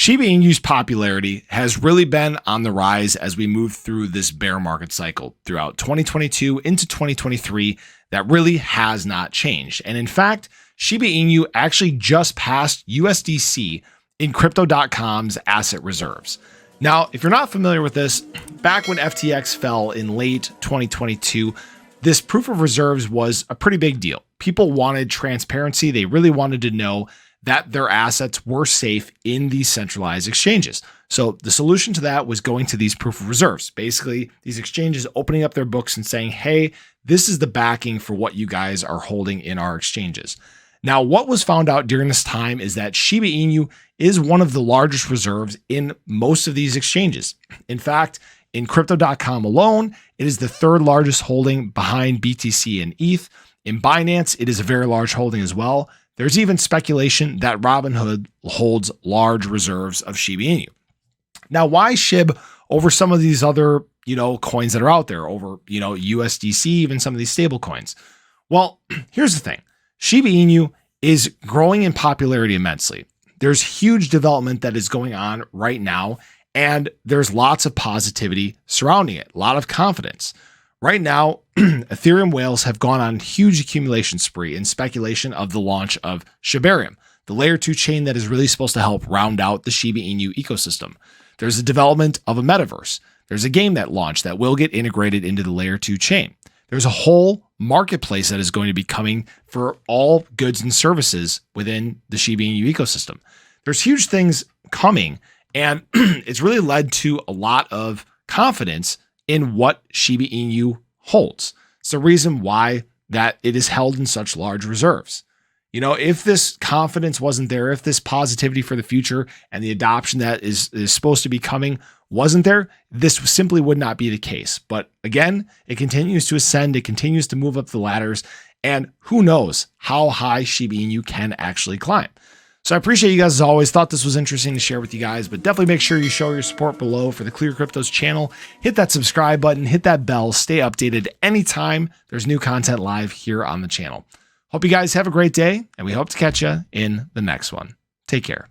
Shiba Inu's popularity has really been on the rise as we move through this bear market cycle throughout 2022 into 2023. That really has not changed. And in fact, Shiba Inu actually just passed USDC in Cryptocom's asset reserves. Now, if you're not familiar with this, back when FTX fell in late 2022, this proof of reserves was a pretty big deal. People wanted transparency. They really wanted to know that their assets were safe in these centralized exchanges. So the solution to that was going to these proof of reserves. Basically, these exchanges opening up their books and saying, hey, this is the backing for what you guys are holding in our exchanges. Now, what was found out during this time is that Shiba Inu is one of the largest reserves in most of these exchanges. In fact, in Cryptocom alone, it is the third largest holding behind BTC and ETH. In Binance, it is a very large holding as well. There's even speculation that Robinhood holds large reserves of Shiba Inu. Now, why SHIB over some of these other, coins that are out there, over, USDC, even some of these stable coins? Well, here's the thing. Shiba Inu is growing in popularity immensely. There's huge development that is going on right now, and there's lots of positivity surrounding it, a lot of confidence. Right now, Ethereum whales have gone on a huge accumulation spree in speculation of the launch of Shiba Inu, the layer 2 chain that is really supposed to help round out the Shiba Inu ecosystem. There's a development of a metaverse. There's a game that launched that will get integrated into the layer 2 chain. There's a whole marketplace that is going to be coming for all goods and services within the Shiba Inu ecosystem. There's huge things coming, and it's really led to a lot of confidence in what Shiba Inu holds. It's the reason why that it is held in such large reserves. If this confidence wasn't there, if this positivity for the future and the adoption that is supposed to be coming wasn't there, this simply would not be the case. But again, it continues to ascend. It continues to move up the ladders. And who knows how high Shiba Inu can actually climb. So I appreciate you guys as always. Thought this was interesting to share with you guys, but definitely make sure you show your support below for the ClearCryptos channel. Hit that subscribe button, hit that bell, stay updated anytime there's new content live here on the channel. Hope you guys have a great day, and we hope to catch you in the next one. Take care.